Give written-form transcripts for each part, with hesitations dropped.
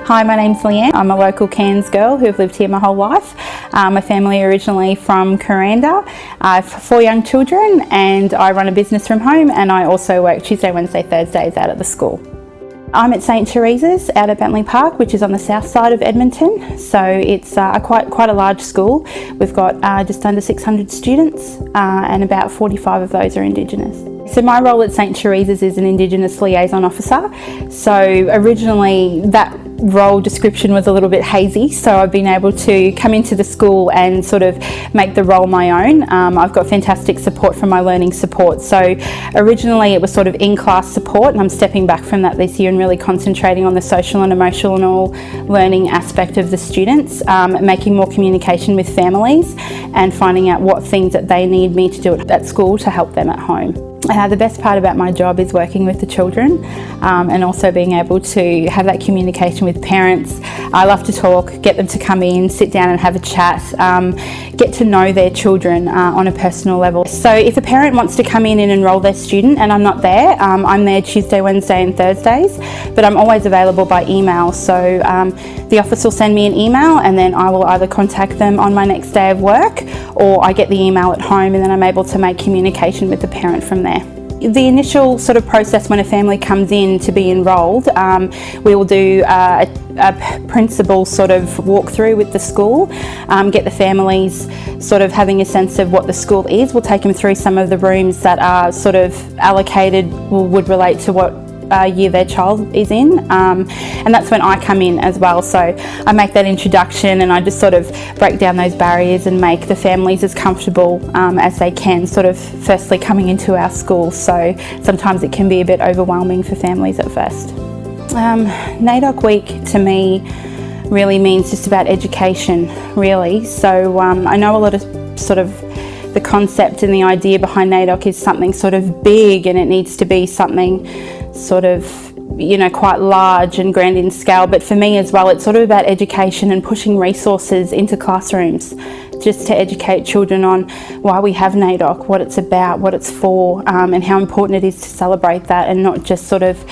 Hi, my name's Leanne. I'm a local Cairns girl who've lived here my whole life. My family originally from Kuranda. I have 4 young children and I run a business from home, and I also work Tuesday, Wednesday, Thursdays out at the school. I'm at St Thereses out at Bentley Park, which is on the south side of Edmonton. So it's quite a large school. We've got just under 600 students and about 45 of those are Indigenous. So my role at St Thereses is an Indigenous Liaison Officer. So originally that role description was a little bit hazy, so I've been able to come into the school and sort of make the role my own. I've got fantastic support from my learning support. So originally it was sort of in-class support, and I'm stepping back from that this year and really concentrating on the social and emotional learning aspect of the students, making more communication with families and finding out what things that they need me to do at school to help them at home. The best part about my job is working with the children and also being able to have that communication with parents. I love to talk, get them to come in, sit down and have a chat, get to know their children on a personal level. So if a parent wants to come in and enrol their student and I'm not there, I'm there Tuesday, Wednesday and Thursdays, but I'm always available by email. So the office will send me an email and then I will either contact them on my next day of work, or I get the email at home and then I'm able to make communication with the parent from there. The initial sort of process when a family comes in to be enrolled, we will do a principal sort of walkthrough with the school, get the families sort of having a sense of what the school is. We'll take them through some of the rooms that are sort of allocated, would relate to what year their child is in, and that's when I come in as well. So I make that introduction and I just sort of break down those barriers and make the families as comfortable as they can, sort of firstly coming into our school. So sometimes it can be a bit overwhelming for families at first. NAIDOC Week to me really means just about education, really. So I know a lot of sort of the concept and the idea behind NAIDOC is something sort of big, and it needs to be something sort of, you know, quite large and grand in scale. But for me as well, it's sort of about education and pushing resources into classrooms just to educate children on why we have NAIDOC, what it's about, what it's for, and how important it is to celebrate that and not just sort of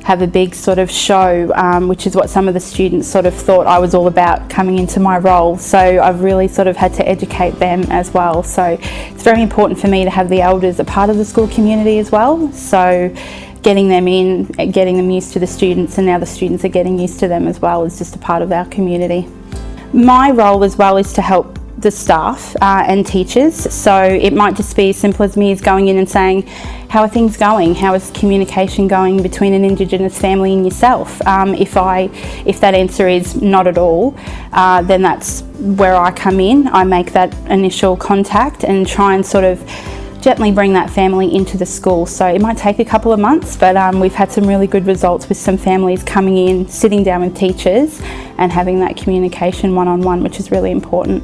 have a big sort of show, which is what some of the students sort of thought I was all about coming into my role. So I've really sort of had to educate them as well. So it's very important for me to have the elders a part of the school community as well. So getting them in, getting them used to the students, and now the students are getting used to them as well, is just a part of our community. My role as well is to help the staff and teachers. So it might just be as simple as me as going in and saying, how are things going? How is communication going between an Indigenous family and yourself? If that answer is not at all, then that's where I come in. I make that initial contact and try and sort of gently bring that family into the school. So it might take a couple of months, but we've had some really good results with some families coming in, sitting down with teachers and having that communication one-on-one, which is really important.